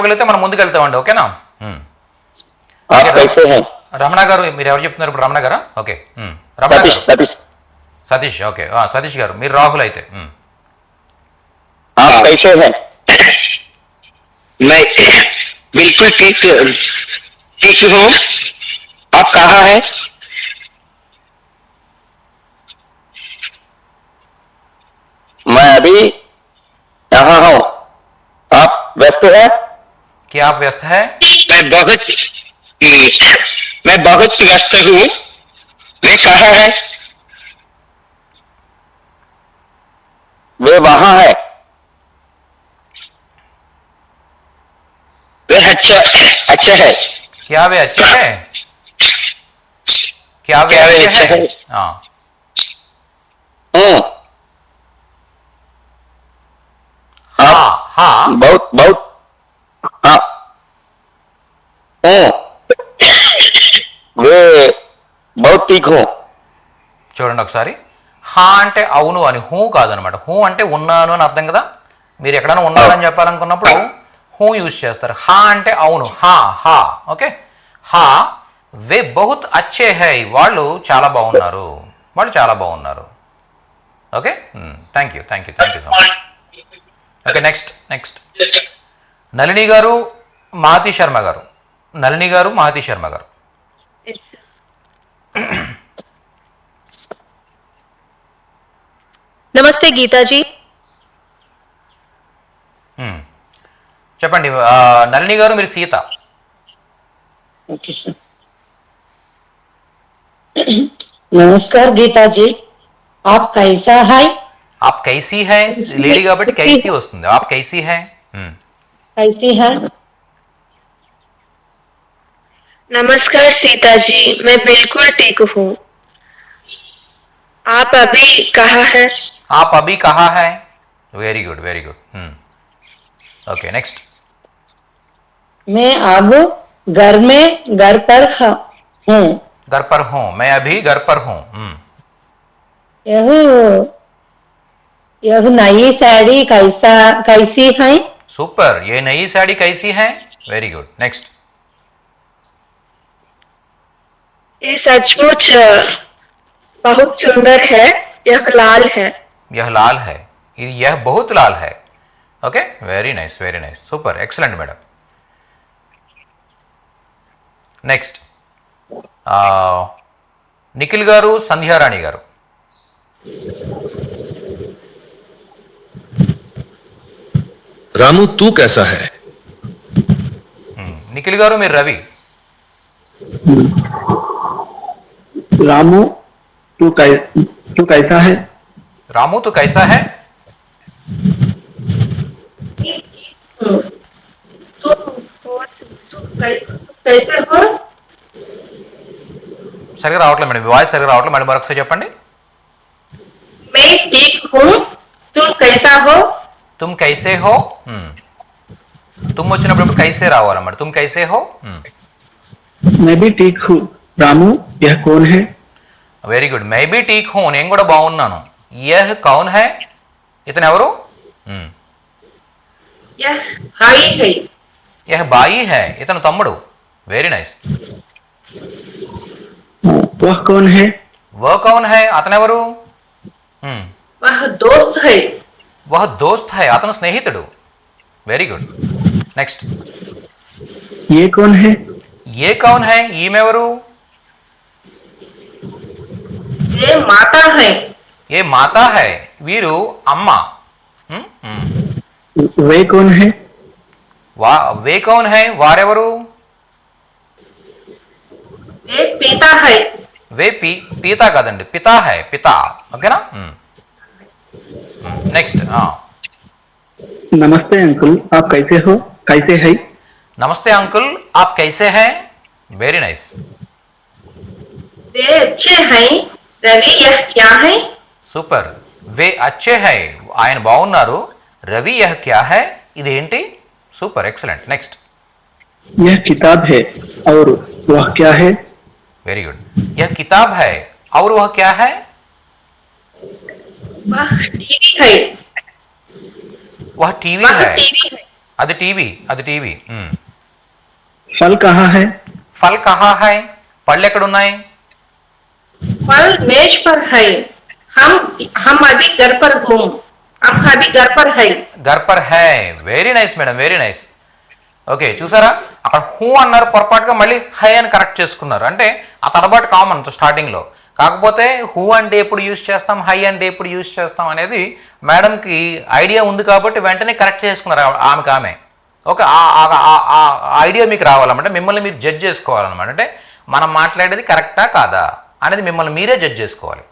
చెప్పగలిగితే మనం ముందుకు వెళ్తామండి. ఓకేనా? आप कैसे हैं? రమణ గారు మీరు ఎవరు చెప్తున్నారు ఇప్పుడు? రమణ గారా? ఓకే. రమణ सतीश గారు. सतीश సతీష్. ఓకే. సతీష్ గారు మీరు రాహుల్ అయితే. आप कैसे हैं? मैं बिल्कुल ठीक ठीक हूँ। आप कहाँ हैं? मैं अभी यहाँ हूँ। आप व्यस्त हैं? क्या आप व्यस्त है? मैं बहुत मैं बहुत व्यस्त हूँ। वे कहाँ है? वे वहाँ है। वे अच्छा अच्छा है। क्या वे अच्छे है? क्या वे क्या वे अच्छे अच्छे है? है? हाँ. हूँ। हाँ हाँ बहुत बहुत हाँ हूँ। वे बहुत ठीक हूँ। చూడండి ఒకసారి. హా అంటే అవును అని, హూ కాదనమాట. హూ అంటే ఉన్నాను అని అర్థం కదా. మీరు ఎక్కడైనా ఉన్నారని చెప్పాలనుకున్నప్పుడు హూ యూజ్ చేస్తారు. హా అంటే అవును. హా హా. ఓకే. హా వే బహుత్ అచ్చే హై, వాళ్ళు చాలా బాగున్నారు, వాళ్ళు చాలా బాగున్నారు. Okay. Thank you thank you thank you so much. Okay. Next next Nalini గారు, మహతి శర్మ గారు. నళిని గారు, మహతి శర్మ గారు. नमस्ते गीता जी। చెప్పండి. నళిని గారు మీరు సీత. Okay sir. नमस्कार गीता जी, आप कैसा है? आप कैसी है? లేడీ కాబట్టి కైసీ వస్తుంది. आप कैसी है? कैसी है? नमस्कार सीता जी, मैं बिल्कुल ठीक हूँ। आप अभी कहाँ है? आप अभी कहाँ है? Very good very good. Okay. Next. मैं अब घर पर हूँ। घर पर हूँ. मैं अभी घर पर हूँ. यह यह नई साड़ी कैसी है? सुपर. ये नई साड़ी कैसी है? Very good. नेक्स्ट. ये सचमुच बहुत सुंदर है, यह लाल है। यह लाल है. यह बहुत लाल है. Okay. Very nice very nice. Super. Excellent madam. Next Nikhil గారు, సంధ్యారాణి గారు. रामू तू कैसा है? నిఖిల్ గారు మీరు రవి. रामू तू कैसा है? रामू तू कैसा है? कैसे हो? సరిగా రావట్లేదు మేడం, వాయిస్ సరిగా రావట్లేదు మేడం, మరొకసారి చెప్పండి. मैं ठीक हूँ, तुम कैसा हो? तुम कैसे हो? తుమ్ వచ్చినప్పుడు కైసే రావాలన్నమాట. తుమ్ కైసే హో? मैं भी ठीक हूँ। रामू यह कौन है? Very good. మై బీ ఠీక్ హూ, నేను కూడా బాగున్నాను. యహ్ కౌన్ హై, ఇతను ఎవరు? यह भाई है। యహ్ బాయి హై, ఇతను తమ్ముడు. Very nice. वह कौन है? వహ్ కౌన్ హై, అతను ఎవరు? वह दोस्त है। వహ్ దోస్త్ హై, అతను స్నేహితుడు. Very good. నెక్స్ట్. ये कौन है? ఏ కౌన్ హై, ఈమెవరు? ये माता है। ఏ మాతా హై, వీరు అమ్మ. वे कौन है? వే కౌన్ హై, వారెవరు? ये पिता है। వే పీతా కాదండి, పితా హై, పితా. ఓకేనా? నెక్స్ట్. नमस्ते अंकल, आप कैसे हो? कैसे है? नमस्ते अंकुल, आप कैसे हैं? Very nice. वे अच्छे हैं। रवि यह क्या है? సూపర్. వే అచ్చే హై, ఆయన బాగున్నారు. రవి యహ్ క్యా హై, ఇదేంటి? సూపర్. ఎక్సలెంట్. నెక్స్ట్. यह किताब है और वह क्या है? Very good. యహ్ కితాబ్ హై और वह क्या है? वह टीवी है। वह टीवी वह है. टीवी है। అది టీవీ. फल कहाँ है? ఫల్ కహా హై, పళ్ళు ఎక్కడున్నాయి? फल मेज पर है। हम अभी घर पर हूँ। हम अभी घर पर है। घर पर है। Very nice madam, very nice. Okay, చూసారా అక్కడ హూ అన్నారు, పొరపాటుగా మళ్ళీ హై అని కరెక్ట్ చేసుకున్నారు. అంటే ఆ తడబాటు కామన్ స్టార్టింగ్లో. కాకపోతే హూ అంటే ఎప్పుడు యూజ్ చేస్తాం, హై అంటే ఎప్పుడు యూజ్ చేస్తాం అనేది మేడంకి ఐడియా ఉంది కాబట్టి వెంటనే కరెక్ట్ చేసుకున్నారు ఆమె. ఓకే, ఆ ఐడియా మీకు రావాలన్నమాట. మిమ్మల్ని మీరు జడ్జ్ చేసుకోవాలన్నమాట. అంటే మనం మాట్లాడేది కరెక్టా కాదా అనేది మిమ్మల్ని మీరే జడ్జ్ చేసుకోవాలి.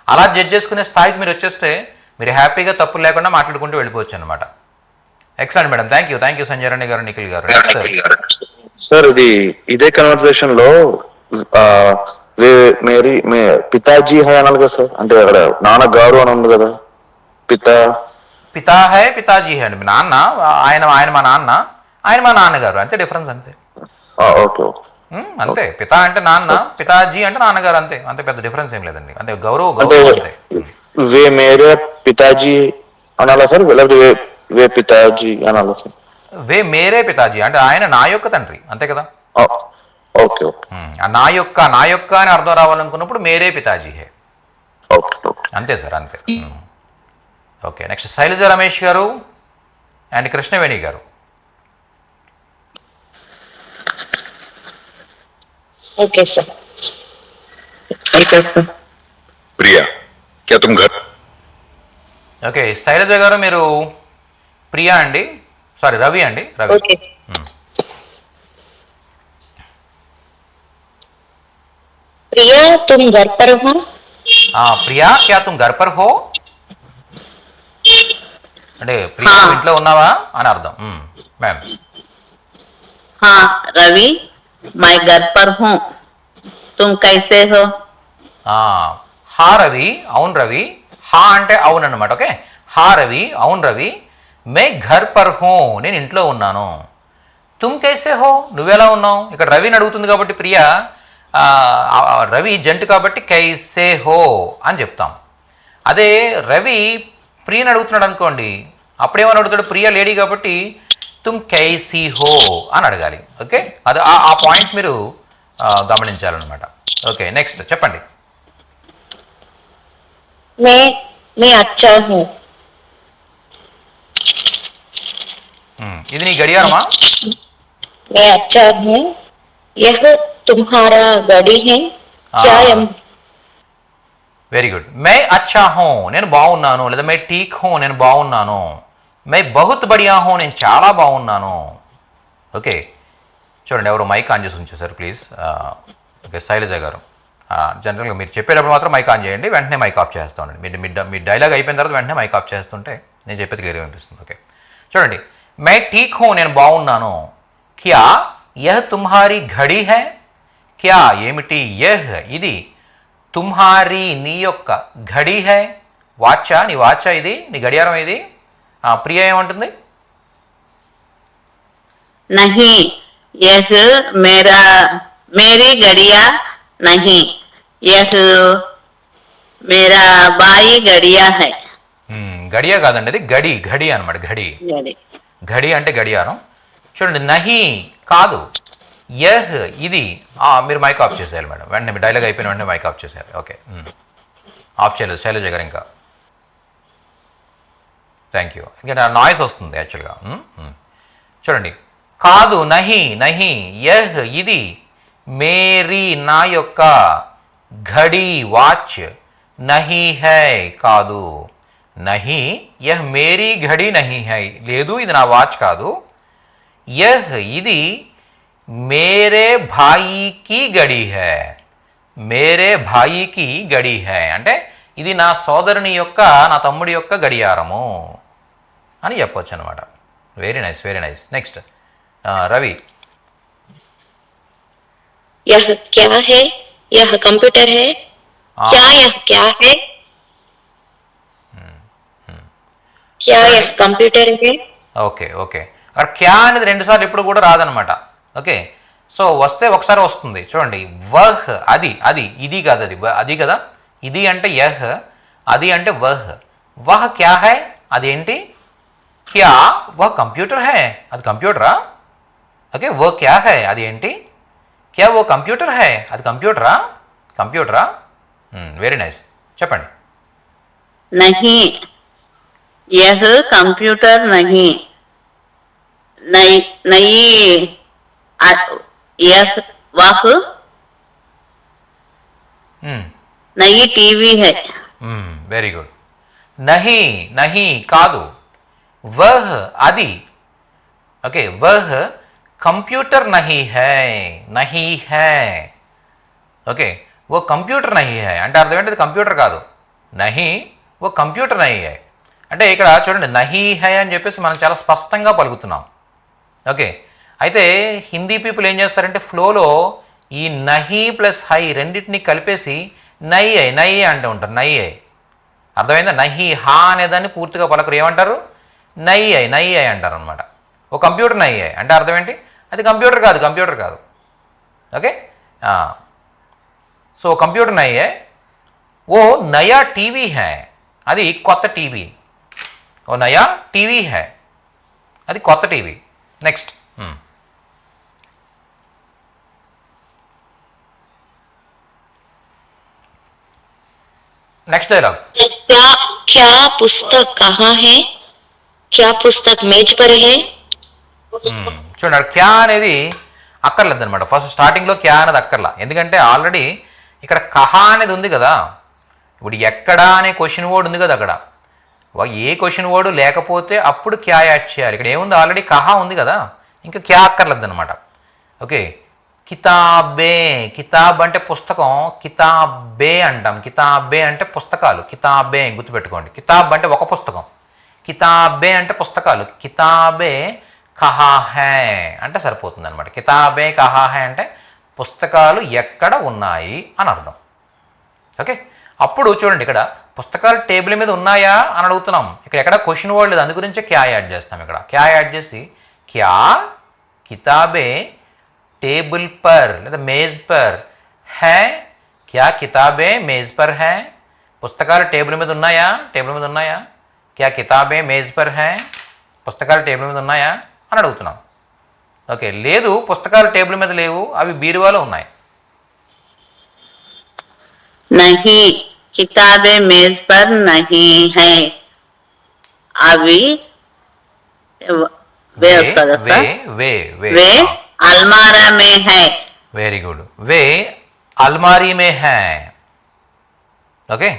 అలా జడ్జ్ చేసుకునే స్థాయికి మీరు వచ్చేస్తే మీరు హ్యాపీగా తప్పులు లేకుండా మాట్లాడుకుంటూ వెళ్ళిపోవచ్చు అనమాట. Excellent madam, thank you Sanjay గారు, నిఖిల్ గారు. సార్ ఇదే కన్వర్సేషన్ లో పితాజీ హై అనాలి కదా సార్, అంటే అక్కడ నాన్నగారు అని ఉంది కదా, పితా హై పితాజీ హై అండి. నాన్న ఆయన మా నాన్న, ఆయన మా నాన్నగారు, అంతే డిఫరెన్స్, అంతే. ఓకే అంతే. పితా అంటే నాన్న, పితాజీ అంటే నాన్నగారు, అంతే. అంతే, పెద్ద డిఫరెన్స్ ఏం లేదండి. అంతే, గౌరవం అంతే. వే మేరే పితాజీ అనాలా సార్, లేకపోతే వే పితాజీ అనాలా సార్? వే మేరే పితాజీ అంటే ఆయన నా యొక్క తండ్రి, అంతే కదా. ఓకే నా యొక్క అని అర్థం రావాలనుకున్నప్పుడు మేరే పితాజీ హే, అంతే సార్, అంతే. ఓకే, నెక్స్ట్ శైలజ రమేష్ గారు అండ్ కృష్ణవేణి గారు. Okay sir. ప్రియా క్యా తుమ్ ఘర్? ఓకే, శైలజ గారు మీరు ప్రియా అండి, సారీ రవి అండి, రవి. ओके। प्रिया तुम घर पर हो? ప్రియా క్యా తుమ్ ఘర్ పర్ హో అంటే ప్రియా ఇంట్లో ఉన్నావా అని అర్థం. మ్యామ్. हाँ रवि, मैं घर पर हूँ, तुम कैसे हो? హా రవి, అవును రవి. హా అంటే అవును అనమాట. ఓకే, హా రవి, అవును రవి. మే ఘర్ పర్ హూ, నేను ఇంట్లో ఉన్నాను. తుమ్ కైసే హో, నువ్వెలా ఉన్నావు? ఇక్కడ రవిని అడుగుతుంది కాబట్టి ప్రియా, రవి జంటు కాబట్టి కైసే హో అని చెప్తాం. అదే రవి ప్రియని అడుగుతున్నాడు అనుకోండి, అప్పుడేమని అడుగుతాడు? ప్రియ లేడీ కాబట్టి తుమ్ కైసీ హో అని అడగాలి. ఓకే, అది ఆ పాయింట్స్ మీరు గమనించాలన్నమాట. ఓకే, నెక్స్ట్ చెప్పండి. मैं अच्छा हूँ। ఇది నీ గడియారమా? मैं अच्छा हूँ, यह तुम्हारा घड़ी है क्या? Very good. మే అచ్చా హూ, నేను బాగున్నాను. లేదా మే ఠీక్ హూ, నేను బాగున్నాను. మే బహుత్ బడియా హూ, నేను చాలా బాగున్నాను. ఓకే, చూడండి ఎవరు మైక్ ఆన్ చేసి ఉంచేసారు ప్లీజ్. ఓకే, శైలజ గారు జనరల్గా మీరు చెప్పేటప్పుడు మాత్రం మైక్ ఆన్ చేయండి, వెంటనే మైక్ ఆఫ్ చేస్తూ ఉండండి. మీ డైలాగ్ అయిపోయిన తర్వాత వెంటనే మైక్ ఆఫ్ చేస్తుంటే నేను చెప్పేది క్లియర్గా అనిపిస్తుంది. ఓకే, చూడండి. మే ఠీక్ హూ, నేను బాగున్నాను. క్యా యహ్ తుమ్హారీ ఘడి హై? క్యా ఏమిటి, యహ్ ఇది, తుమ్హారీ నీ యొక్క, ఘడి హై వాచా, నీ వాచా ఇది, నీ గడియారం ఇది. ప్రియ ఏమంటుంది? नहीं, यह मेरी घड़िया नहीं, यह मेरा बाई घड़िया है। గడియ కాదండి, అది ఘడి అనమాట. ఘడి అంటే గడియారం. చూడండి, నహి కాదు, యహ్ ఇది. మీరు మైక్ ఆఫ్ చేసేయాలి మేడం, వెంటనే మీ డైలాగ్ అయిపోయిన వెంటనే మైక్ ఆఫ్ చేసేయాలి. ఓకే, ఆఫ్ చేయలేదు శైలజ గారు ఇంకా. Thank you. ఇంకా నాయిస్ వస్తుంది యాక్చువల్గా. చూడండి, కాదు, నహి యహ్ ఇది, మేరీ నా యొక్క, ఘడి వాచ్, నహి హై కాదు. నహి యహ్ మేరీ ఘడి నహి హై, లేదు ఇది నా వాచ్ కాదు. యహ్ ఇది, మేరే భాయికి గడి హై, మేరే భాయికి గడి హై అంటే ఇది నా సోదరుని యొక్క, నా తమ్ముడి యొక్క గడియారము అని చెప్పొచ్చు అనమాట. Very nice, very nice. Next Ravi. यह क्या है? यह कंप्यूटर है क्या? यह क्या है? क्या यह कंप्यूटर है? ఓకే, అక్కడ క్యా అనేది రెండుసార్లు ఎప్పుడు కూడా రాదనమాట. ఓకే, సో వస్తే ఒకసారి వస్తుంది. చూడండి, వహ్ అది ఇది కాదు, అది కదా. ఇది అంటే యహ్, అది అంటే వహ్. వహ్ క్యా హై, అదేంటి? క్యా వह కంప్యూటర్ है అది కంప్యూటరా ఓకే वो क्या है అది ఏంటి క్యా वो కంప్యూటర్ है అది కంప్యూటరా వెరీ నైస్ చెప్పండి नहीं यह कंप्यूटर नहीं नई नई यह वह नई टीवी है వెరీ గుడ్ నహీ నహీ కాదు వహ్ అది ఓకే వహ్ కంప్యూటర్ నహీ హై ఓకే ఓ కంప్యూటర్ నహీ హై అంటే అర్థం ఏంటి కంప్యూటర్ కాదు నహీ ఓ కంప్యూటర్ నహీ హై అంటే ఇక్కడ చూడండి నహీ హై అని చెప్పేసి మనం చాలా స్పష్టంగా పలుకుతున్నాం ఓకే అయితే హిందీ పీపుల్ ఏం చేస్తారంటే ఫ్లోలో ఈ నహీ ప్లస్ హై రెండింటిని కలిపేసి నై అంటూ ఉంటారు నై అర్థమైందా నహీ హా అనేదాన్ని పూర్తిగా పలకరు ఏమంటారు నై అంటారు అనమాట ఓ కంప్యూటర్ నై అంటే అర్థం ఏంటి అది కంప్యూటర్ కాదు ఓకే సో కంప్యూటర్ నై ఓ నయా టీవీ హై అది కొత్త టీవీ ఓ నయా టీవీ హై అది కొత్త టీవీ నెక్స్ట్ नेक्स्ट डायलॉग क्या क्या पुस्तक कहाँ है क्या पुस्तक मेज पर है చూడండి క్యా అనేది అక్కర్లేదు అనమాట ఫస్ట్ స్టార్టింగ్లో క్యా అనేది అక్కర్లా ఎందుకంటే ఆల్రెడీ ఇక్కడ కహా అనేది ఉంది కదా ఇప్పుడు ఎక్కడా అనే క్వశ్చన్ వర్డ్ ఉంది కదా అక్కడ ఏ క్వశ్చన్ వర్డ్ లేకపోతే అప్పుడు క్యా యాడ్ చేయాలి ఇక్కడ ఏముంది ఆల్రెడీ కహా ఉంది కదా ఇంకా క్యా అక్కర్లేదు అనమాట ఓకే కితాబే కితాబ్ అంటే పుస్తకం కితాబే అంటాం కితాబే అంటే పుస్తకాలు కితాబే గుర్తుపెట్టుకోండి కితాబ్ అంటే ఒక పుస్తకం కితాబే అంటే పుస్తకాలు కితాబే కహా హై అంటే సరిపోతుంది అనమాట కితాబే కహా హై అంటే పుస్తకాలు ఎక్కడ ఉన్నాయి అని అర్థం ఓకే అప్పుడు చూడండి ఇక్కడ పుస్తకాలు టేబుల్ మీద ఉన్నాయా అని అడుగుతున్నాం ఇక్కడ ఎక్కడ క్వశ్చన్ వర్డ్ లేదు అందు గురించే క్యా యాడ్ చేస్తాం ఇక్కడ క్యా యాడ్ చేసి క్యా కితాబే टेबल पर లేదా मेज पर है क्या किताबें मेज पर हैं పుస్తకాలు టేబుల్ మీద ఉన్నాయా क्या किताबें मेज पर हैं పుస్తకాలు టేబుల్ మీద ఉన్నాయా అని అడుగుతున్నాం ఓకే లేదు పుస్తకాలు టేబుల్ మీద లేవు అవి బీరువాలో ఉన్నాయి नहीं किताबें मेज पर नहीं है अभी वे वे अलमारा में है वेरी गुड वे अलमारी में है ओके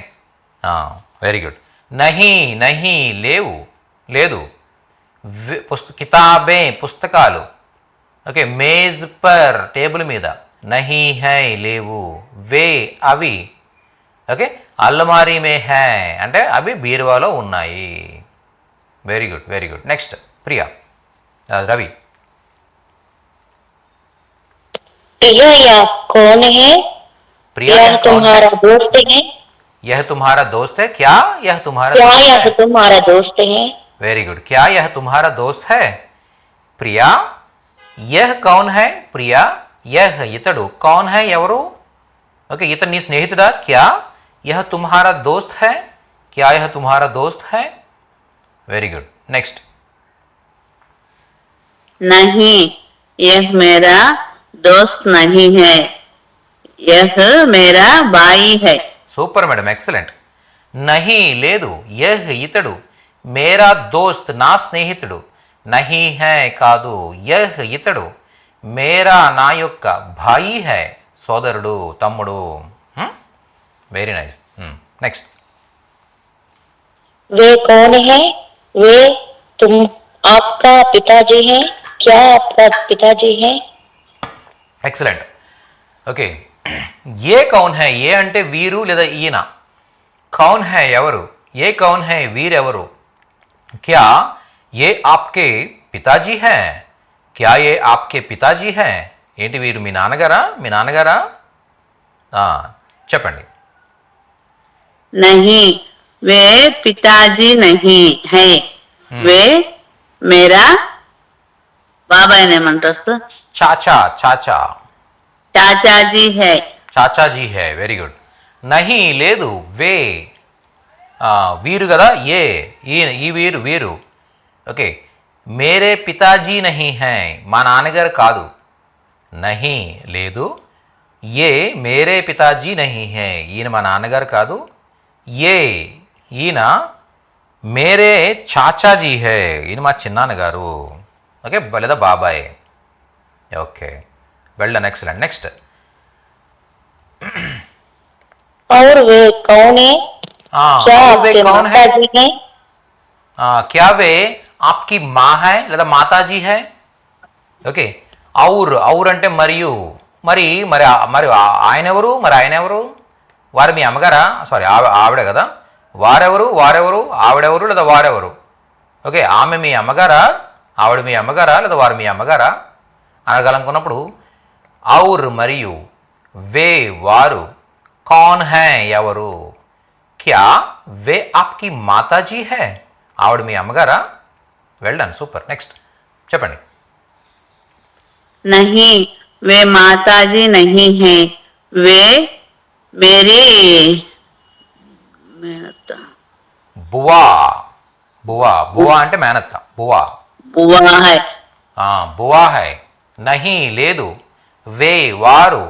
वेरी गुड नहीं లేవు లేదు కితాబే పుస్తకాలు ఓకే మేజ్ పర్ టేబుల్ మీద నహీ హై లేవు వే అవి ఓకే అల్మారీ మే హై అంటే అవి బీరువాలో ఉన్నాయి very good next Priya Ravi Priya यह कौन है प्रिया यह तुम्हारा दोस्त है यह तुम्हारा दोस्त है क्या यह तुम्हारा क्या दोस्त यह है तुम्हारा दोस्त है वेरी गुड क्या यह तुम्हारा दोस्त है प्रिया यह कौन है प्रिया यह इतडु कौन है ఎవరు ఓకే ఇతడు నీ స్నేహితుడా क्या यह तुम्हारा दोस्त है क्या यह तुम्हारा दोस्त है वेरी गुड नेक्स्ट नहीं यह मेरा दोस्त नहीं है यह मेरा भाई है సూపర్ మేడం ఎక్సలెంట్ నహీ లేదు యహ్ ఇతడు మేరా దోస్త్ నా స్నేహితుడు నహీ హై కాదు యహ్ ఇతడు మేరా నా యొక్క భాయి హై సోదరుడు తమ్ముడు వెరీ నైస్ నెక్స్ట్ वे कौन है वे तुम आपका पिताजी है क्या आपका पिताजी है ఎక్సలెంట్ ఓకే ఏ కౌన్ హై ఏ అంటే వీరు లేదా ఈయన కౌన్ హై ఎవరు ఏ కౌన్ హై వీరెవరు క్యా ఏ ఆప్కే పితాజీ హై క్యా ఏ ఆప్కే పితాజీ హై ఏంటి వీరు మీ నాన్నగారా చెప్పండి नहीं वे पिताजी नहीं है वे मेरा बाबा ఏమంటారు చాచా चाचाजी है చాచాజీ హై వెరీ గుడ్ నహీ లేదు వే వీరు కదా ఈ వీరు ఓకే, మేరే పితాజీ నహీ హై, మా నాన్నగారు కాదు. నహీ లేదు. ఏ మేరే పితాజీ నహీ హై, ఈయన మా నాన్నగారు కాదు. ఏ ఈయన మేరే చాచాజీ హై, ఈయన మా చిన్నాన్నగారు. ఓకే, లేదా బాబాయ్. Okay, well done, excellent. Next. और वे कौन है? क्या वे आपके कौन है? माताजी हैं? क्या वे आपकी माँ है లేదా మాతాజీ है? ఓకే, ఔర్ అంటే మరియు. మరి మరి మరి ఆయన ఎవరు? మరి ఆయన ఎవరు? వారు మీ అమ్మగారా? సారీ, ఆవిడ కదా. వారెవరు? ఆవిడెవరు లేదా వారెవరు? ఓకే, ఆమె మీ అమ్మగారా? ఆవిడ మీ అమ్మగారా లేదా వారు మీ అమ్మగారా అనగలనుకున్నప్పుడు ఔర్ మరియు, వే వారు, కౌన్ హై ఎవరు, క్యా వే ఆప్కి మాతాజీ హై, ఆవిడ మీ అమ్మగారా? Well done, super. నెక్స్ట్ చెప్పండి. नहीं, वे माताजी नहीं हैं, वे मेरी मेहनत బువా. బువా అంటే మేనత్త. బువా. बुआ है. బువా హై. నహీ లేదు. వే వారు,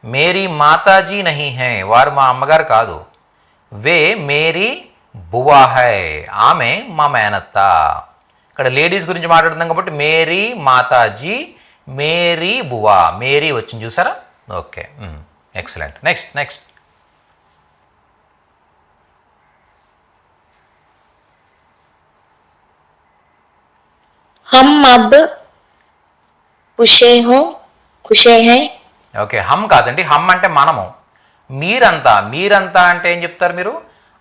మేరీ మాతాజీ నహీ హై, వారు మా అమ్మగారు కాదు. వే మేరీ బువా హై, ఆమె మా మేనత్త. ఇక్కడ లేడీస్ గురించి మాట్లాడుతున్నాం కాబట్టి మేరీ మాతాజీ, మేరీ బువా, మేరీ వచ్చింది చూసారా? Okay, excellent. నెక్స్ట్. हम अब खुशे हैं. ఓకే, హమ్ కాదండి. హమ్ అంటే మనము. మీరంతా అంటే ఏం చెప్తారు మీరు?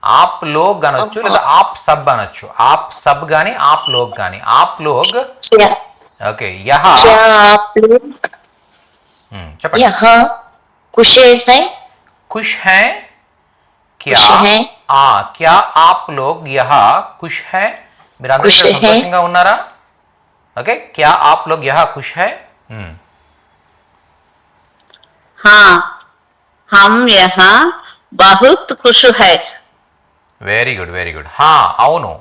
ఆప్ లోగ్ అనొచ్చు లేదా ఆప్ సబ్ అనొచ్చు. ఆప్ సబ్ కానీ ఆప్ లోగ్ కానీ. ఆప్ లోగ్. क्या ఓకే, యహా. क्या आप लोग చెప్పండి. यहाँ खुशे हैं? खुश हैं क्या? खुश हैं. क्या आप लोग यहाँ खुश हैं? మీరందరూ ఇక్కడ खुश हैं. సంతోషంగా ఉన్నారా? ఓకే, क्या आप लोग यहाँ खुश हैं? हाँ, हम यहाँ बहुत खुश है. Very good. హా అవును.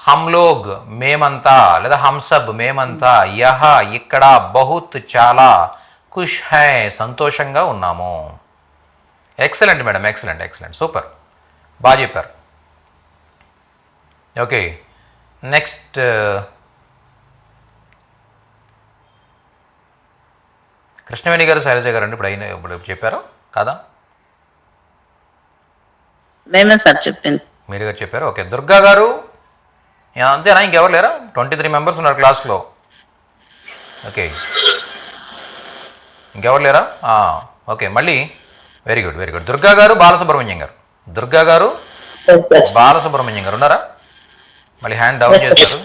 హమ్ లోగ్ మేమంతా లేదా హమ్ సబ్ మేమంతా, యహ ఇక్కడ, బహుత్ చాలా, ఖుష్ హై సంతోషంగా ఉన్నాము. ఎక్సలెంట్ మేడం, ఎక్సలెంట్, సూపర్, బాగా చెప్పారు. Okay, next. కృష్ణవేణి గారు, శైలజ గారు అండి ఇప్పుడు చెప్పారు కదా? మేమే సార్ చెప్పింది. మీరు గారు చెప్పారు. ఓకే, దుర్గా గారు అంతేనా? ఇంకెవరు లేరా? 23 మెంబర్స్ ఉన్నారు క్లాస్లో. ఓకే, ఇంకెవరు లేరా? ఓకే, మళ్ళీ వెరీ గుడ్. దుర్గా గారు, బాలసుబ్రహ్మణ్యం గారు. దుర్గా గారు, బాలసుబ్రహ్మణ్యం గారు ఉన్నారా? మళ్ళీ హ్యాండ్ డౌన్ చేస్తారు.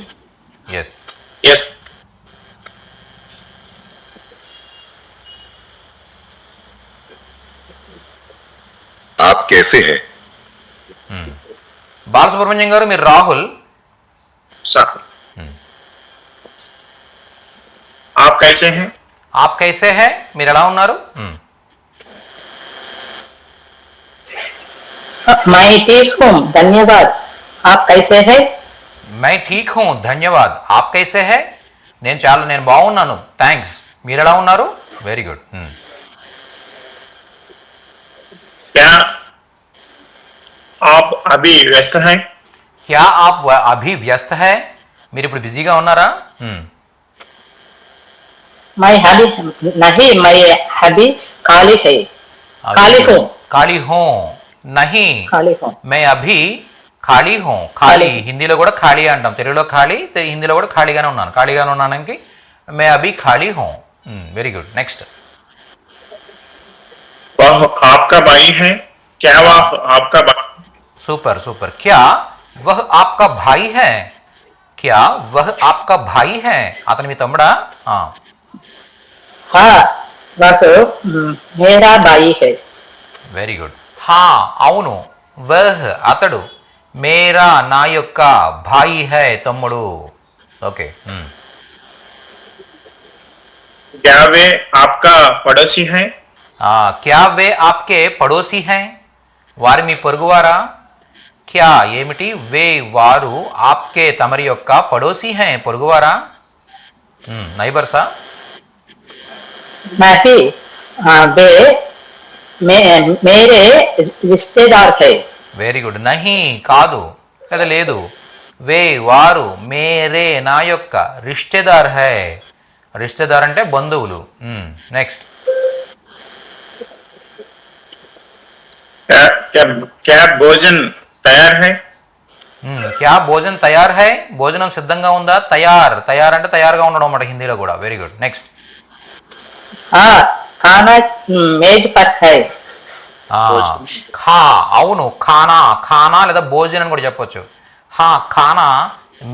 ఎస్. आप कैसे हैं? బాలసుబ్రహ్మణ్యం గారు, మీరు రాహుల్. आप कैसे हैं? ఆప్ కైసే హై, మీరు ఎలా ఉన్నారు? मैं ठीक हूँ, धन्यवाद. आप कैसे हैं? मैं ठीक हूँ, धन्यवाद. आप कैसे हैं? నేను బాగున్నాను, థ్యాంక్స్. మీరు ఎలా ఉన్నారు? Very good. क्या आप अभी व्यस्त हैं? क्या आप अभी व्यस्त है? మీరు ఇప్పుడు బిజీగా ఉన్నారా? मैं अभी नहीं, मैं अभी खाली है. ఖాళీ హూ. నహీ, खाली हूँ. మే అభి ఖాళీ హూ. ఖాళీ హిందీలో కూడా ఖాళీ అంటాం. తెలుగులో ఖాళీ, హిందీలో కూడా ఖాళీగానే ఉన్నానికి మే అభి ఖాళీ హూ. Very good. నెక్స్ట్. वह आपका भाई है? क्या वह आपका भाई? సూపర్. क्या वह आपका भाई है? क्या वह आपका भाई है? అతను మీ తమ్ముడా? हाँ, वह मेरा भाई है. Very good. హా అవును. వహ్ అతడు, మేరా నా యొక్క, భాయి హై తమ్ముడు. ఓకే. क्या वे आपका पड़ोसी हैं? క్యా వే ఆప్కే పడోసీ హై? వారు మీ పొరుగువారా? క్యా ఏమిటి, వే వారు, ఆప్కే తమరి యొక్క, పడోసీ హై పొరుగువారా, నైబర్సా, नहीं वे मेरे रिश्तेदार है। Very good. నహి కాదు లేదా లేదు, వే వారు, మేరే నా యొక్క, రిష్తేదార్ హై, రిష్తేదార్ అంటే బంధువులు. నెక్స్ట్ क्या क्या क्या भोजन तैयार है? క్యా భోజన్ తయార్ హై, భోజనం సిద్ధంగా ఉందా, తయార్, తయార్ అంటే తయారుగా ఉండడం అన్నమాట హిందీలో కూడా. Very good. నెక్స్ట్ हाँ खाना मेज पर है। ఖా అవును, ఖానా, ఖానా లేదా భోజనం కూడా చెప్పొచ్చు. హా ఖానా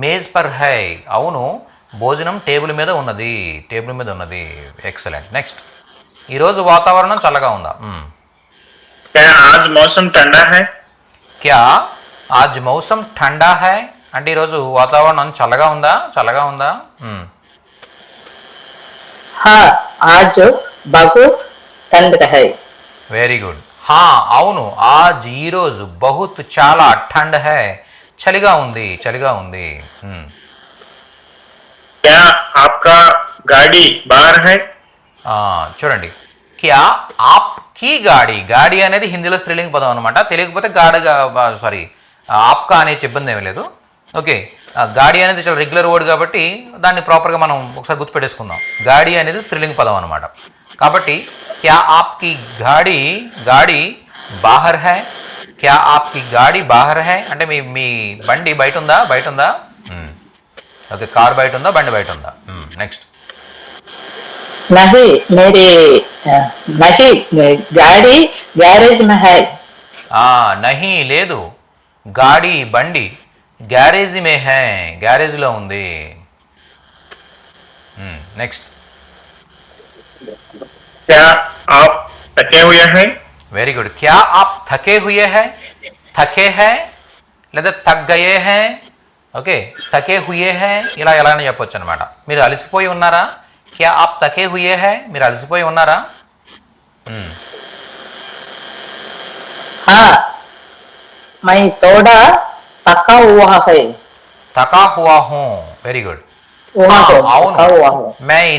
మేజ్ పర్ హై, అవును భోజనం టేబుల్ మీద ఉన్నది, టేబుల్ మీద ఉన్నది. ఎక్సలెంట్. నెక్స్ట్ ఈరోజు వాతావరణం చల్లగా ఉందా. क्या आज मौसम ठंडा है? క్యా ఆజ్ మౌసం ఠండా హై అంటే ఈరోజు వాతావరణం చల్లగా ఉందా, చల్లగా ఉందా. हाँ आज बहुत ठंड है। Very good. హా అవును, ఆజ్ ఈరోజు, బహుత్ చాలా, ఠండ్ హై చలిగా ఉంది, చలిగా ఉంది. क्या आपका गाड़ी बाहर है? చూడండి, క్యా ఆప్కి గాడి, గాడి అనేది హిందీలో స్త్రీలింగ పదం అనమాట. తెలియకపోతే గాడిగా, సారీ ఆప్కా అనేది ఇబ్బంది ఏమీ లేదు. ఓకే, గాడి అనేది చాలా రెగ్యులర్ వర్డ్ కాబట్టి దాన్ని ప్రాపర్గా మనం ఒకసారి గుర్తుపెట్టేసుకుందాం. గాడి అనేది స్త్రీలింగ పదం అనమాట. కాబట్టి క్యా ఆప్కి గాడి, గాడి బాహర్ హై, క్యా ఆప్కి గాడి బాహర్ హై అంటే మీ మీ బండి బయట ఉందా, బయట ఉందా. ఓకే, కార్ బయట ఉందా, బండి బయట ఉందా. నెక్స్ట్ नहीं मेरी नहीं गाड़ी गैरेज में है। నహి లేదు, గాడి బండి గ్యారేజీ మే హై, గ్యారేజ్లో ఉంది. నెక్స్ట్ क्या आप थके हुए हैं? Very good. క్యా ఆప్ థకే హుయే హై, థకే హై లేదా thug Gaye high. Okay, థకే హుయే high ఇలా ఎలా అని చెప్పొచ్చు అనమాట. మీరు అలసిపోయి ఉన్నారా, క్యా ఆప్ థకే హుయే హై, మీరు అలసిపోయి ఉన్నారా. हाँ मैं थोड़ा थका हुआ है। థకా హువా హూ, వెరీ గుడ్. हुआ है, అవును, थका हुआ है।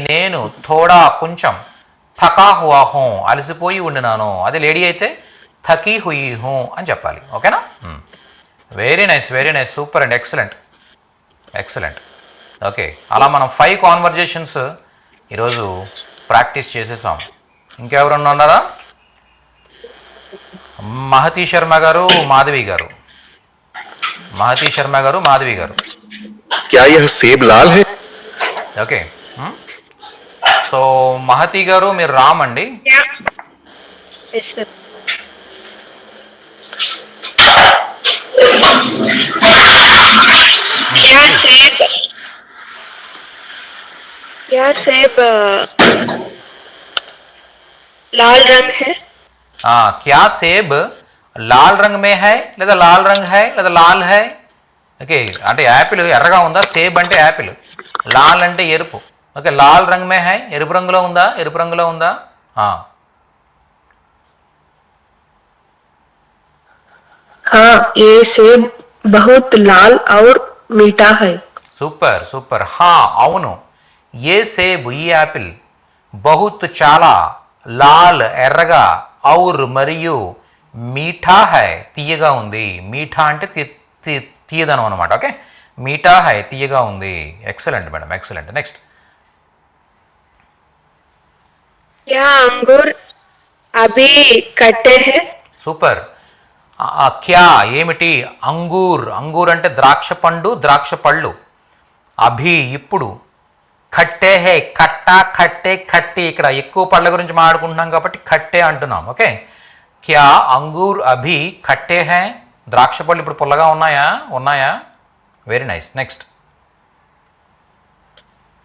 నేను థోడా కొంచెం, థకా హువా హూ అలసిపోయి ఉండినాను. అదే లేడీ అయితే థకీ హుయి హూ అని చెప్పాలి. ఓకేనా. Very nice, very nice, super and excellent, excellent. Okay, అలా మనం 5 కాన్వర్జేషన్స్ ఈరోజు ప్రాక్టీస్ చేసేసాం. ఇంకెవరన్నా ఉన్నారా. మహతీ శర్మ గారు, మాధవి గారు, మహతీ శర్మ గారు, మాధవి గారు. क्या यह सेब लाल है? ఓకే, సో మహతి గారు మీరు రామ్ అండి. क्या सेब लाल रंग है? క్యా సేబ్ లాల్ రంగ్ మే హై లేదా లాల్ రంగ్ హై లేదా లాల్ హై. ఓకే, అంటే యాపిల్ ఎర్రగా ఉందా, సేబ్ అంటే యాపిల్, లాల్ అంటే ఎరుపు. ఓకే, లాల్ రంగ్ మే హై ఎరుపు రంగులో ఉందా, ఎరుపు రంగులో ఉందా. हाँ ये सेब बहुत लाल और मीठा है। Super super. హా అవును, ఏ సేబ్ ఈ యాపిల్, బహుత్ చాలా, లాల్ ఎర్రగా, ఔర్ మరియు, మీఠా హై తీయగా ఉంది. మీఠా అంటే తీయదనం అనమాట. ఓకే, మీఠా హై తీయగా ఉంది. Excellent madam, excellent. నెక్స్ట్ क्या अंगूर अभी कटे हैं? సూపర్. క్యా ఏమిటి, అంగూర్, అంగూర్ అంటే ద్రాక్ష పండు, ద్రాక్ష పళ్ళు. అభి ఇప్పుడు, ఖట్టే హే ఖట్టా, ఖట్టే ఖట్టి, ఇక్కడ ఎక్కువ పళ్ళ గురించి మాట్లాడుకుంటున్నాం కాబట్టి ఖట్టే అంటున్నాం. ఓకే, క్యా అంగూర్ అభి ఖట్టే హై, ద్రాక్ష పళ్ళు ఇప్పుడు పుల్లగా ఉన్నాయా, ఉన్నాయా. Very nice. నెక్స్ట్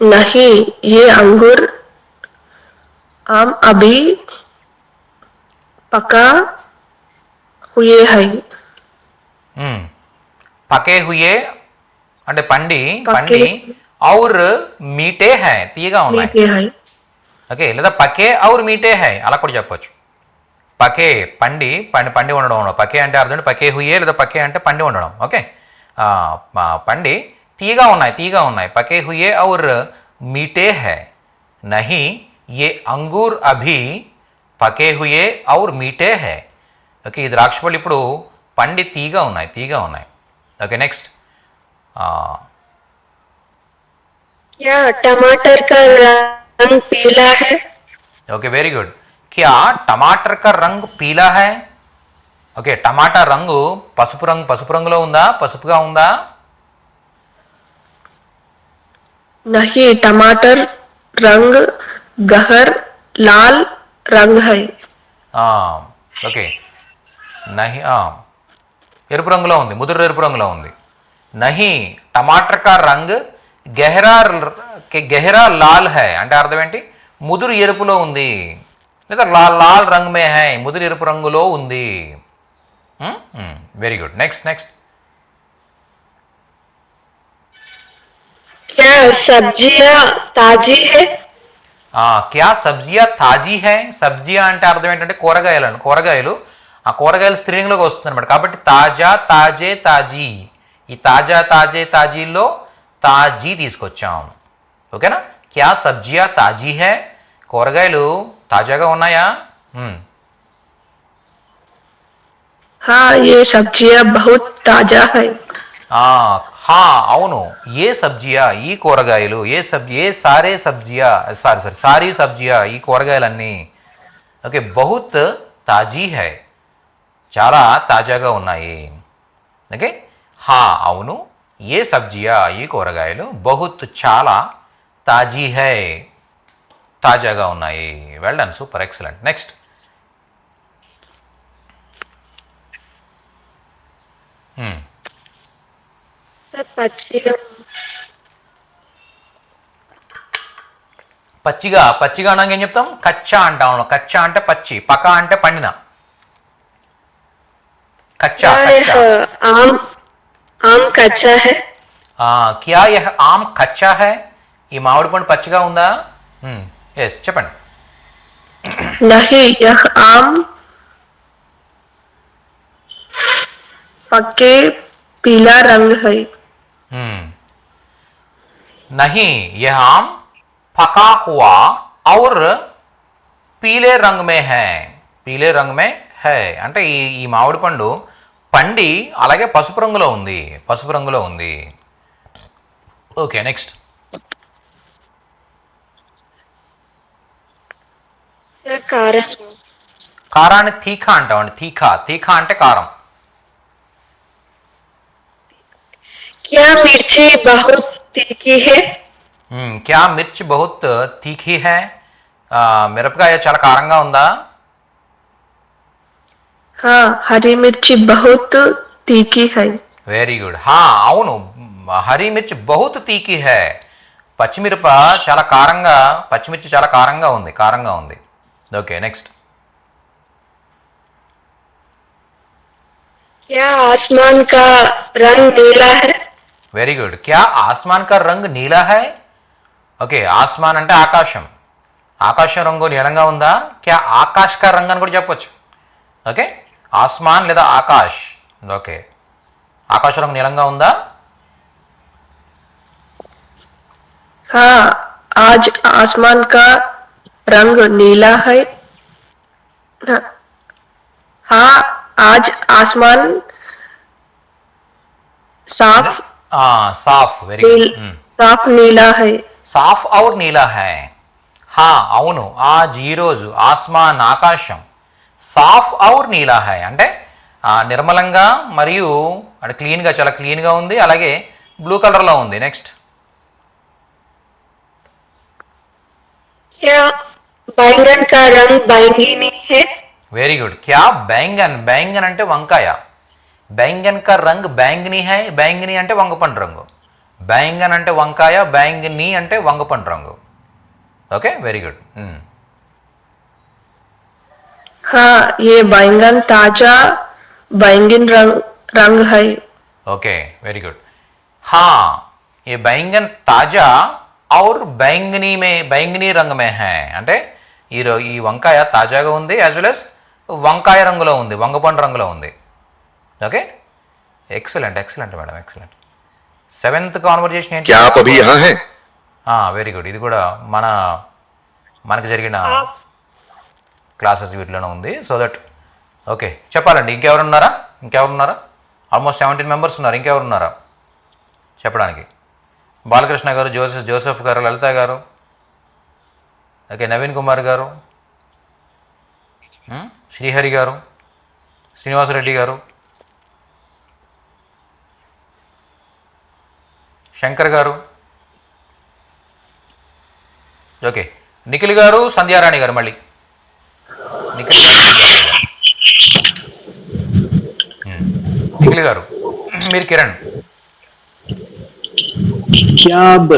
नहीं ये अंगूर आम अभी पका हुए हैं। పకే హుయే అంటే పండి, పండి, ఔర్ మీటే హై తీయగా ఉన్నాయి. मीठे हैं। ఓకే, లేదా పకే ఔర్ మీటే హై అలా కూడా చెప్పొచ్చు. పకే పండి పండి ఉండడం ఉండడం. పకే అంటే అర్థం పకే హుయే లేదా పకే అంటే పండి ఉండడం. ఓకే, పండి తీగా ఉన్నాయి. పకే హుయే ఔర్ మీటే హై. నహీ ఏ అంగూర్ అభి పకే హుయే ఔర్ మీటే హై. ఓకే, ఈ ద్రాక్ష పళ్ళు ఇప్పుడు పండి తీగా ఉన్నాయి. Okay, next. क्या टमाटर का रंग पीला है? Okay, very good. క్యా టమాటర్ కా రంగ్ పీలా హై? ఓకే, టమాటా రంగు పసుపు రంగులో ఉందా, పసుపుగా ఉందా? नहीं, टमाटर रंग गहर लाल रंग है. ఓకే, నహి ఎరుపు రంగులో ఉంది, ముదురు ఎరుపు రంగులో ఉంది. నహి టమాటర్ కా రంగ్ గెహరా లాల్ హై అంటే అర్థం ఏంటి? ముదురు ఎరుపులో ఉంది, లేదా లాల్ రంగ్ మే హై, ముదురు ఎరుపు రంగులో ఉంది. Very good. నెక్స్ట్. क्या सब्जियां ताजी है? క్యా సబ్జియా తాజీ హై? సబ్జియా అంటే అర్థం ఏంటంటే కూరగాయలు. ఆ కూరగాయలు స్త్రీలింగంలోకి వస్తుంది అనమాట. కాబట్టి తాజా, తాజే, తాజీ. ఈ తాజా, తాజే, తాజీల్లో తాజీ తీసుకొచ్చాం. ఓకేనా? క్యా సబ్జియా తాజీ హై? కూరగాయలు తాజాగా ఉన్నాయా? हाँ, ये सब्जियां बहुत ताजा है. అవును. ఏ సబ్జియా, ఈ కూరగాయలు. సారీ సబ్జియా, ఈ కూరగాయలన్నీ. ఓకే, బహుత్ తాజీ హై, చాలా తాజాగా ఉన్నాయి. ఓకే, అవును. ఏ సబ్జియా, ఈ కూరగాయలు. బహుత్ చాలా, తాజీ హై, తాజాగా ఉన్నాయి. Well done, super, excellent. Next. పచ్చిగా అనగా ఏం చెప్తాం? కచ్చా అంటాం. కచ్చా అంటే పచ్చి, పకా అంటే పండిన. కచ్చా. आम कच्चा है? క్యా యహ్ ఆమ్ కచ్చా హై? ఈ మామిడి పండు పచ్చిగా ఉందా? ఎస్, చెప్పండి. नहीं, यह आम पके पीला रंग है. नहीं, यह आम पका हुआ और పీలే రంగ్ మే హై. పీలే రంగ్ మే హై అంటే ఈ మామిడి పండు పండి అలాగే పసుపు రంగులో ఉంది. Okay, next. కారాన్ని తీఖా అంటామండి. తీఖా అంటే కారం. क्या मिर्ची बहुत तीखी है? క్యా మిర్చి బహుత్ తీఖీ హై? మిరపకాయ చాలా కారంగా ఉందా? हाँ, हरी मिर्ची बहुत तीखी है. Very good. అవును, హరీ మిర్చి బహుత్ తీఖీ హై. పచ్చిమిర్చి చాలా కారంగా ఉంది. Okay, next. क्या आसमान का रंग नीला है? Very good. క్యా ఆస్మాన్ కా రంగ్ నీలా హై? ఓకే, ఆస్మాన్ అంటే ఆకాశం రంగు నీలంగా ఉందా? క్యా ఆకాష్ కా రంగ్ అని కూడా చెప్పొచ్చు. ఓకే, ఆస్మాన్ లేదా ఆకాష్. ఓకే, ఆకాశ రంగు నీలంగా ఉందా? हाँ, आज आसमान का रंग नीला है. हाँ, आज आसमान సాఫ్. Very good. साफ नीला है. సాఫ్ ఔర్ నీలా హై. అవును. ఈరోజు ఆస్మాన్ ఆకాశం సాఫ్ ఔర్ నీలా హై అంటే నిర్మలంగా మరియు అంటే చాలా క్లీన్గా ఉంది, అలాగే బ్లూ కలర్లో ఉంది. నెక్స్ట్. क्या बैंगन का रंग बैंगनी है? Very good. క్యా బైంగన్ అంటే వంకాయ. బైంగన్ కా రంగ్ బ్యాంగినీ హై. బ్యాంగినీ అంటే వంగపండు రంగు. బైంగన్ అంటే వంకాయ, బ్యాంగినీ అంటే వంగపండు రంగు. Okay, very good. हाँ, ये बैंगन ताजा बैंगन रंग है. Okay, very good. ये बैंगन ताजा और बैंगनी రంగ్ మే హై అంటే ఈ వంకాయ తాజాగా ఉంది, యాజ్ వెల్ as వంకాయ రంగులో ఉంది, వంగపండు రంగులో ఉంది. Okay, excellent excellent madam, excellent. 7th conversation ఏంటి? क्या आप अभी यहाँ हैं? Very good. ఇది కూడా మనకి జరిగిన క్లాసెస్ వీటిలోనే ఉంది. సో దట్ ఓకే, చెప్పాలండి. ఇంకెవరున్నారా? ఆల్మోస్ట్ 17 మెంబర్స్ ఉన్నారు. ఇంకెవరున్నారా చెప్పడానికి? బాలకృష్ణ గారు, జోసెఫ్ గారు, లలిత గారు, ఓకే, నవీన్ కుమార్ గారు, శ్రీహరి గారు, శ్రీనివాసరెడ్డి గారు, శంకర్ గారు, ఓకే, నిఖిల్ గారు, సంధ్యారాణి గారు. మళ్ళీ నిఖిల్ గారు, మీరు కిరణ్. क्या अब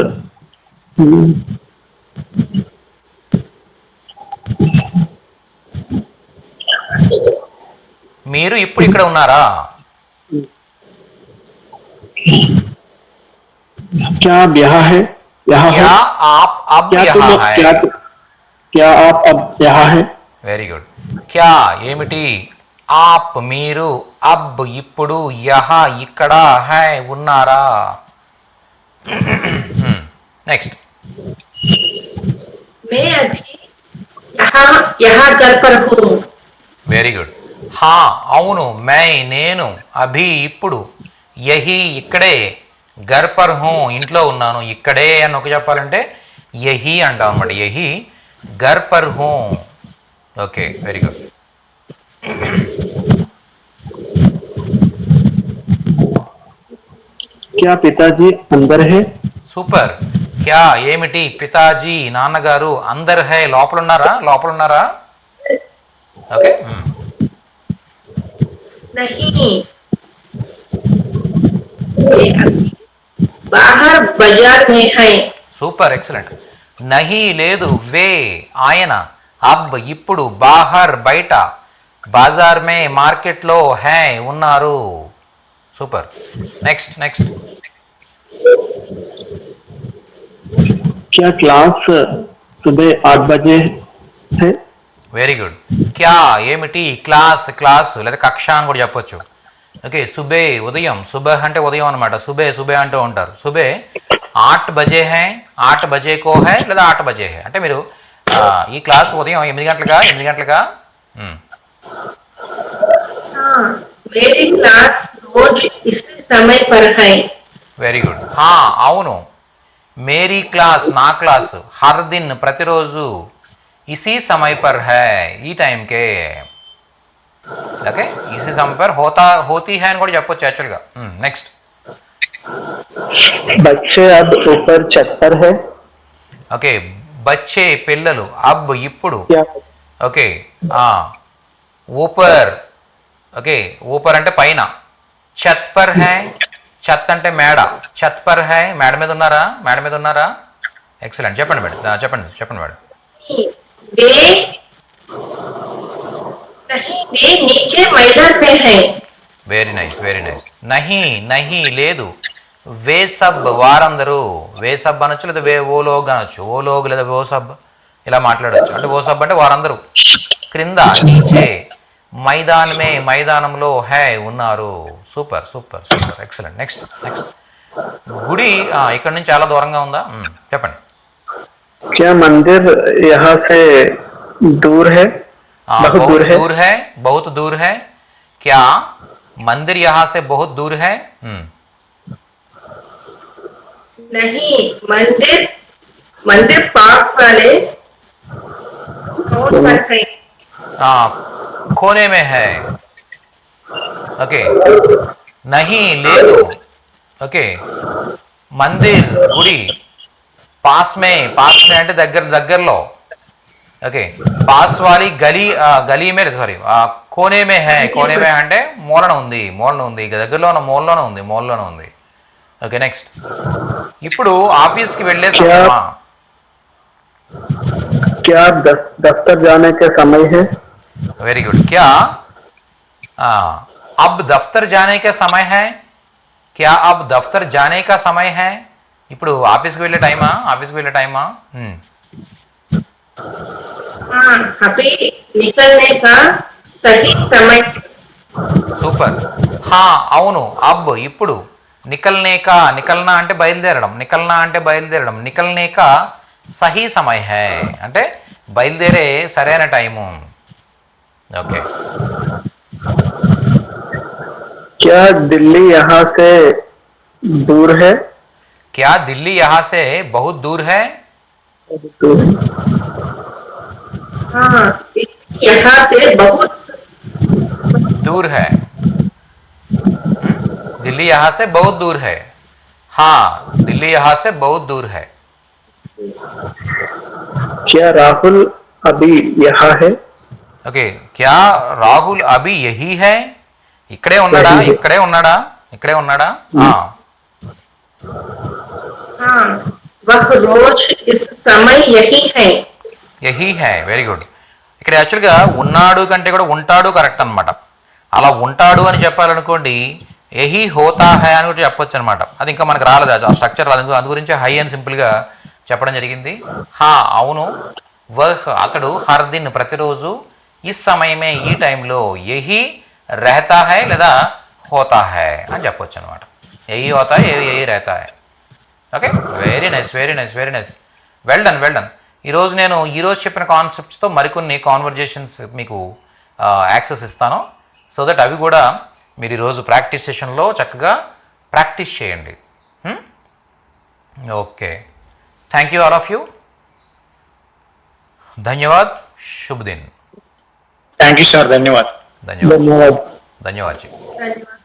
మీరు ఇప్పుడు ఇక్కడ ఉన్నారా? क्या आप यहाँ है? यहाँ क्या है? आप अब क्या तुम यहाँ है? क्या आप अब यहाँ है? Very good. క్యా ఏమిటి, ఆప్ మీరు, అబ్ ఇప్పుడు, యహా ఇక్కడ, హై ఉన్నారా. నెక్స్ట్. मैं अभी यहाँ घर पर हूँ. Very good. హా అవును, మై నేను, అభి ఇప్పుడు, యహి ఇక్కడే, ఘర్ పర్ హూ ఇంట్లో ఉన్నాను, ఇక్కడే అని ఒక చెప్పాలంటే యహి అంటాం అన్నమాట. యహి ఘర్ పర్ హూ. Okay, very good. क्या पिताजी अंदर है? సూపర్. క్యా ఏమిటి, పితాజీ నాన్నగారు, అందర్ హై లోపల ఉన్నారా. ఓకే, नहीं, मैं अभी बाहर बाजार में है. Super excellent. నహి లేదు, వే ఆయన, అబ్ ఇప్పుడు, బాహర్ బయట, బాజార్ మే మార్కెట్లో, హై ఉన్నారు. సూపర్. నెక్స్ట్. क्या क्लास सुबह 8 बजे है? Very good. క్యా ఏమిటి, క్లాస్ లేదా కక్ష అని కూడా చెప్పొచ్చు. ఓకే, సుబే ఉదయం, సుబహ్ అంటే ఉదయం అనమాట. సుబే అంటూ ఉంటారు. సుబే 8 బజే హై, 8 బజే కో హై లేదా 8 బజే హై అంటే మీరు ఈ క్లాస్ ఉదయం 8 గంటలుగా. हाँ, मेरी क्लास रोज इसी समय पर है. Very good. అవును, మేరీ క్లాస్ నా క్లాస్, హర్ దిన్ ప్రతిరోజు, ఇసీ సమయ పర్ హై ఈ టైంకే. ఓకే, ఇసీ సమయ పర్ హోతీ హై అని కూడా చెప్పొచ్చు యాక్చువల్గా. నెక్స్ట్. बच्चे अब ऊपर छत पर है? ఓకే, బచ్చే పిల్లలు, అబ్ ఇప్పుడు, क्या ఓకే, ఊపర్, ఓకే, ఊపర్ అంటే పైన, ఛత్ పర్ హై, ఛత్ అంటే మేడ, ఛత్ పర్ హై మేడ మీద ఉన్నారా. ఎక్సలెంట్. చెప్పండి మేడం, చెప్పండి మేడం. वे नीचे मैदान में है. Very nice. నహి లేదు, వే సబ్ వారందరూ, వే సబ్ అనొచ్చు లేదా ఓ లోగ్ అనొచ్చు. ఓ లోగ్ లేదా ఓ సబ్ ఇలా మాట్లాడవచ్చు. అంటే ఓ సబ్ అంటే వారందరూ. క్రింద, నీచే, మైదానంలో హై ఉన్నారు. Super excellent. నెక్స్ట్. గుడి ఇక్కడ నుంచి చాలా దూరంగా ఉందా? చెప్పండి. क्या मंदिर यहाँ से दूर है? बहुत दूर है? बहुत दूर है. क्या मंदिर यहाँ से बहुत दूर है? नहीं, मंदिर पास वाले रोड पर है. कोने में है. ఓకే, నహి లేదు, ఓకే, మందిర్ గుడి, పాస్ మే అంటే దగ్గరలో, ఓకే, పాస్ వాली గలీ మే సారీ కోనే మే అంటే మూలన ఉంది, దగ్గరలో మూలలోనే ఉంది. Okay, next. ఇప్పుడు ఆఫీస్కి వెళ్ళే సమయమా? क्या दफ्तर जाने के समय है? Very good. క్యా अब दफ्तर जाने का समय है? क्या अब दफ्तर जाने का समय है? ఇప్పుడు ఆఫీస్కి వెళ్ళే టైమా? हाँ, अभी निकलने का सही समय సూపర్. హా అవును, అబ్ ఇప్పుడు, నికల్నే కా, నికల్నా అంటే బయలుదేరడం, నికల్నా అంటే బయలుదేరడం, నికల్నే కా సహీ సమయ హై అంటే బయలుదేరే సరైన టైము. ఓకే. क्या दिल्ली यहाँ से दूर है? क्या दिल्ली यहाँ से बहुत दूर है? दूर है। हाँ, यहाँ से बहुत दूर है. दिल्ली यहाँ से बहुत दूर है. हाँ, दिल्ली यहाँ से बहुत दूर है. क्या राहुल अभी यहाँ है? ఓకే. క్యా రాహుల్ అభి యహీ హై? ఇక్కడే ఉన్నాడా? ఇక్కడే ఉన్నాడా? ఇక్కడే ఉన్నాడా? हाँ, वह रोज इस समय यही है. యహీ హై, వెరీ గుడ్. ఇక్కడ యాక్చువల్గా ఉన్నాడు కంటే కూడా ఉంటాడు కరెక్ట్ అనమాట. అలా ఉంటాడు అని చెప్పాలనుకోండి, యహీ హోతా హై అని కూడా చెప్పొచ్చు అనమాట. అది ఇంకా మనకు రాలేదు, ఆ స్ట్రక్చర్ రాదు, అందు గురించి హై అని సింపుల్గా చెప్పడం జరిగింది. హా అవును, వహ్ అతడు, హర్ దిన్ ప్రతిరోజు, ఈ సమయమే ఈ టైంలో, యహీ రెహతా హై లేదా హోతా హై అని చెప్పొచ్చు అనమాట. యహీ హోతా హై, యహీ రెహతా హై. Okay, very nice, very nice, very nice. Well done, well done. ఈరోజు నేను ఈరోజు చెప్పిన కాన్సెప్ట్స్తో మరికొన్ని కాన్వర్జేషన్స్ మీకు యాక్సెస్ ఇస్తాను. సో దట్ అవి కూడా మీరు ఈరోజు ప్రాక్టీస్ సెషన్లో చక్కగా ప్రాక్టీస్ చేయండి. Okay, thank you all of you. ధన్యవాద్. శుభ దిన్. थैंक यू सर, धन्यवाद. ధన్యవాద్. धन्यवाद. ధన్యవాద్ జీ. धन्यवाद.